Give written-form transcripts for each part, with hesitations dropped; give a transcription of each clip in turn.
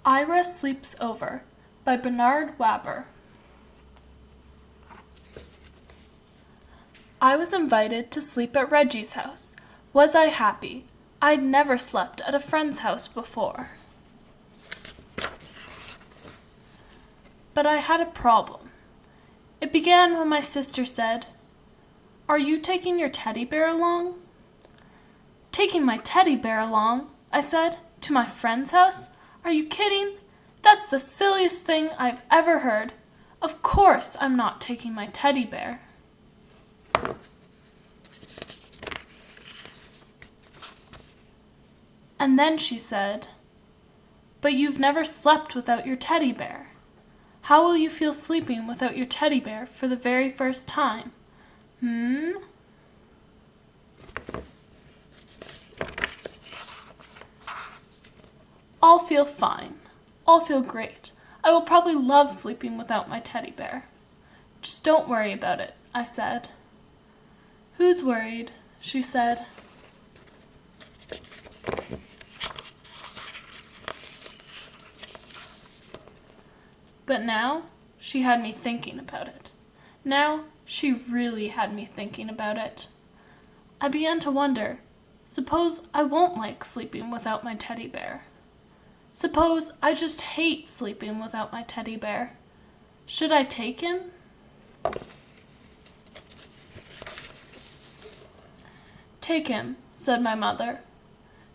Ira Sleeps Over by Bernard Waber. I was invited to sleep at Reggie's house. Was I happy? I'd never slept at a friend's house before. But I had a problem. It began when my sister said, "Are you taking your teddy bear along?" "Taking my teddy bear along?" I said, "to my friend's house? Are you kidding? That's the silliest thing I've ever heard. Of course I'm not taking my teddy bear." And then she said, "But you've never slept without your teddy bear. How will you feel sleeping without your teddy bear for the very first time? I'll feel fine. I'll feel great. I will probably love sleeping without my teddy bear." "Just don't worry about it," I said. "Who's worried?" she said. But now she had me thinking about it. Now she really had me thinking about it. I began to wonder, suppose I won't like sleeping without my teddy bear? Suppose I just hate sleeping without my teddy bear? Should I take him? "Take him," said my mother.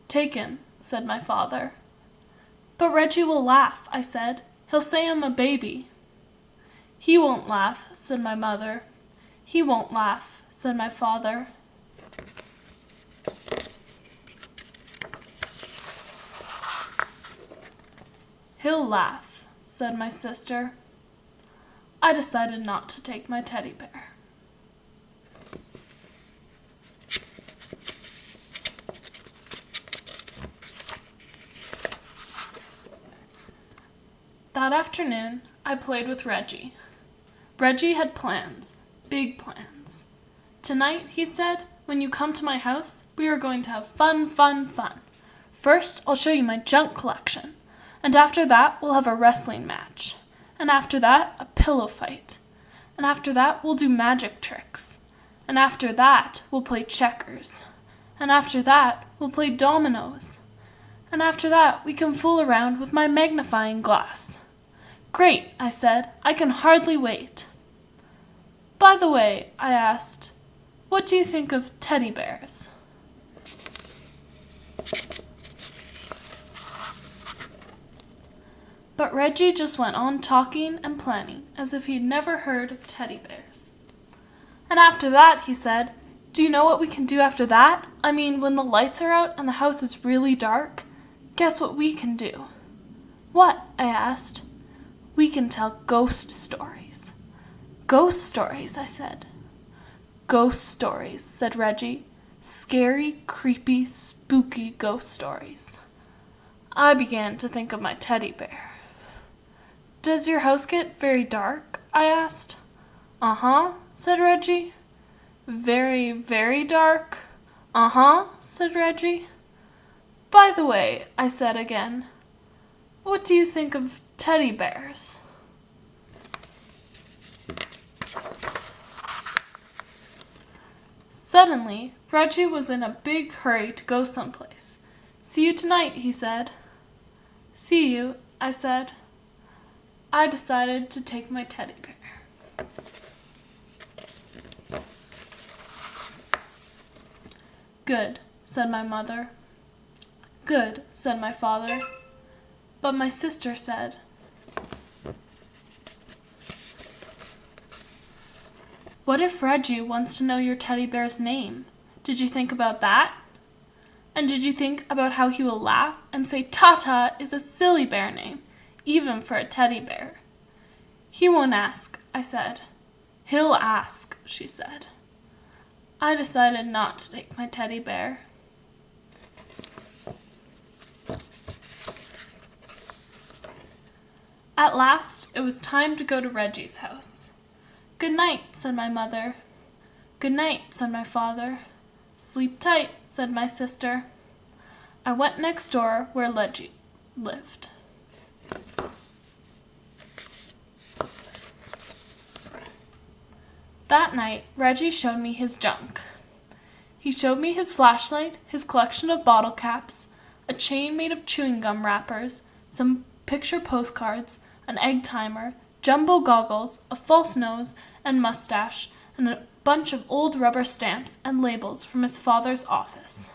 "Take him," said my father. "But Reggie will laugh," I said. "He'll say I'm a baby." "He won't laugh," said my mother. "He won't laugh," said my father. "He'll laugh," said my sister. I decided not to take my teddy bear. That afternoon, I played with Reggie. Reggie had plans, big plans. "Tonight," he said, "when you come to my house, we are going to have fun, fun, fun. First, I'll show you my junk collection. And after that, we'll have a wrestling match. And after that, a pillow fight. And after that, we'll do magic tricks. And after that, we'll play checkers. And after that, we'll play dominoes. And after that, we can fool around with my magnifying glass." "Great," I said. "I can hardly wait." "By the way," I asked, "what do you think of teddy bears?" But Reggie just went on talking and planning as if he'd never heard of teddy bears. "And after that," he said, "do you know what we can do after that? I mean, when the lights are out and the house is really dark? Guess what we can do?" "What?" I asked. "We can tell ghost stories." "Ghost stories," I said. "Ghost stories," said Reggie. "Scary, creepy, spooky ghost stories." I began to think of my teddy bear. "Does your house get very dark?" I asked. "Uh-huh," said Reggie. "Very, very dark?" "Uh-huh," said Reggie. "By the way," I said again, "what do you think of teddy bears?" Suddenly, Reggie was in a big hurry to go someplace. "See you tonight," he said. "See you," I said. I decided to take my teddy bear. "Good," said my mother. "Good," said my father. But my sister said, "What if Reggie wants to know your teddy bear's name? Did you think about that? And did you think about how he will laugh and say Tata is a silly bear name, even for a teddy bear?" "He won't ask," I said. "He'll ask," she said. I decided not to take my teddy bear. At last, it was time to go to Reggie's house. "Good night," said my mother. "Good night," said my father. "Sleep tight," said my sister. I went next door where Reggie lived. That night, Reggie showed me his junk. He showed me his flashlight, his collection of bottle caps, a chain made of chewing gum wrappers, some picture postcards, an egg timer, jumbo goggles, a false nose and mustache, and a bunch of old rubber stamps and labels from his father's office.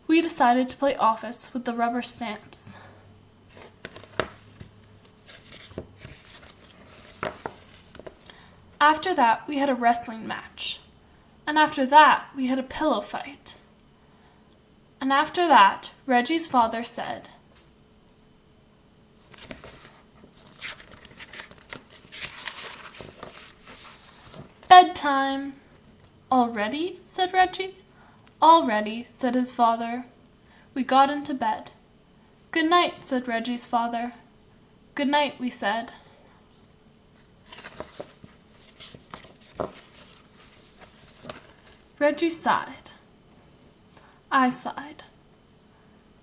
We decided to play office with the rubber stamps. After that, we had a wrestling match. And after that, we had a pillow fight. And after that, Reggie's father said, "Bedtime." "Already?" said Reggie. "Already," said his father. We got into bed. "Good night," said Reggie's father. "Good night," we said. Reggie sighed. I sighed.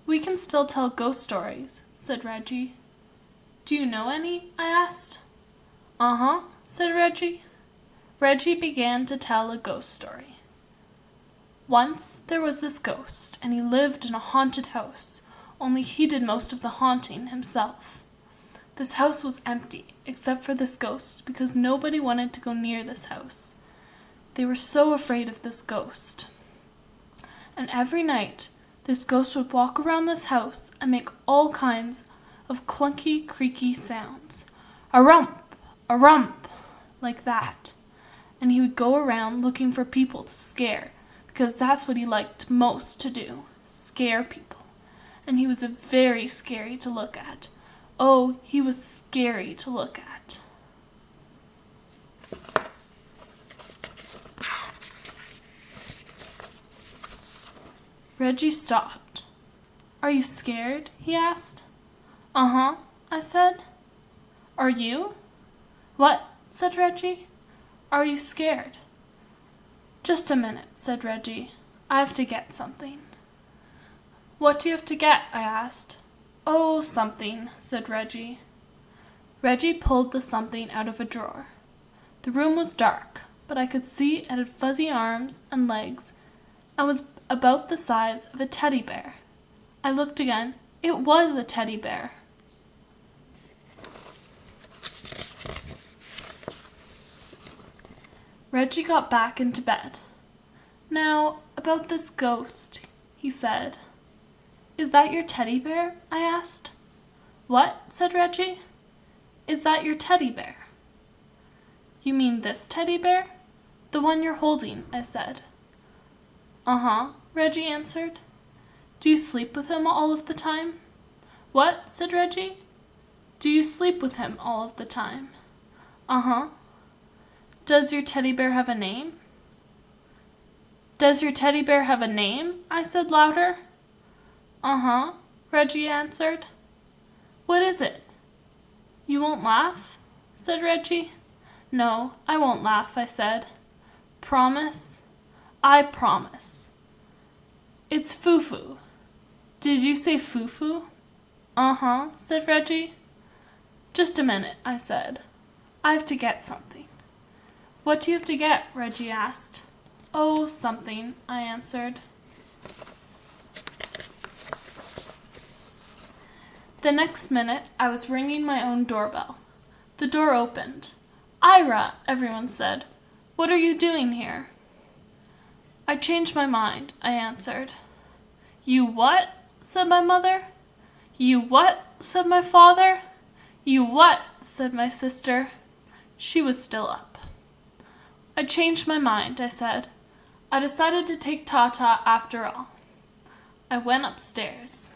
"We can still tell ghost stories," said Reggie. "Do you know any?" I asked. "Uh-huh," said Reggie. Reggie began to tell a ghost story. Once there was this ghost, and he lived in a haunted house, only he did most of the haunting himself. This house was empty, except for this ghost, because nobody wanted to go near this house. They were so afraid of this ghost. And every night, this ghost would walk around this house and make all kinds of clunky, creaky sounds. A rump, like that. And he would go around looking for people to scare, because that's what he liked most to do, scare people. And he was very scary to look at. Oh, he was scary to look at. Reggie stopped. "Are you scared?" he asked. "Uh-huh," I said. "Are you?" "What?" said Reggie. "Are you scared?" "Just a minute," said Reggie. "I have to get something." "What do you have to get?" I asked. "Oh, something," said Reggie. Reggie pulled the something out of a drawer. The room was dark, but I could see it had fuzzy arms and legs and was about the size of a teddy bear. I looked again. It was a teddy bear. Reggie got back into bed. "Now, about this ghost," he said. "Is that your teddy bear?" I asked. "What?" said Reggie. "Is that your teddy bear?" "You mean this teddy bear?" "The one you're holding," I said. "Uh-huh," Reggie answered. "Do you sleep with him all of the time?" "What?" said Reggie. "Do you sleep with him all of the time?" "Uh-huh." "Does your teddy bear have a name?" "Does your teddy bear have a name?" I said louder. "Uh-huh," Reggie answered. "What is it?" "You won't laugh?" said Reggie. "No, I won't laugh," I said. "Promise?" "I promise." "It's Foo-Foo." "Did you say Foo-Foo?" "Uh-huh," said Reggie. "Just a minute," I said. "I have to get something." "What do you have to get?" Reggie asked. "Oh, something," I answered. The next minute, I was ringing my own doorbell. The door opened. "Ira," everyone said. "What are you doing here?" "I changed my mind," I answered. "You what?" said my mother. "You what?" said my father. "You what?" said my sister. She was still up. "I changed my mind," I said. "I decided to take Tata after all." I went upstairs.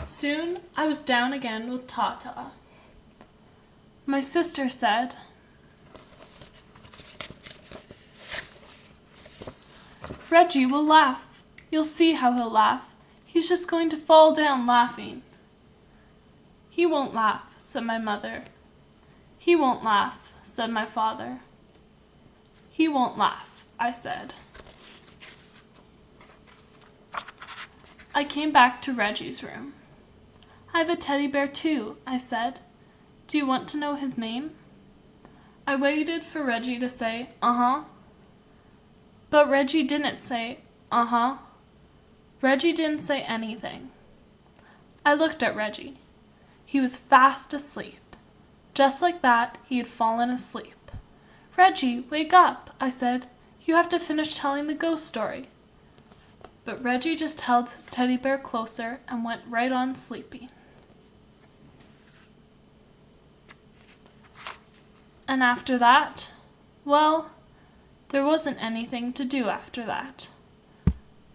Soon I was down again with Tata. My sister said, "Reggie will laugh. You'll see how he'll laugh. He's just going to fall down laughing." "He won't laugh," said my mother. "He won't laugh," said my father. "He won't laugh," I said. I came back to Reggie's room. "I've a teddy bear too," I said. "Do you want to know his name?" I waited for Reggie to say, "Uh-huh." But Reggie didn't say, "Uh-huh." Reggie didn't say anything. I looked at Reggie. He was fast asleep. Just like that, he had fallen asleep. "Reggie, wake up," I said. "You have to finish telling the ghost story." But Reggie just held his teddy bear closer and went right on sleeping. And after that, well, there wasn't anything to do after that.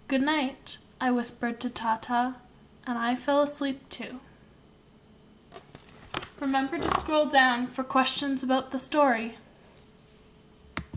"Good night," I whispered to Tata, and I fell asleep too. Remember to scroll down for questions about the story.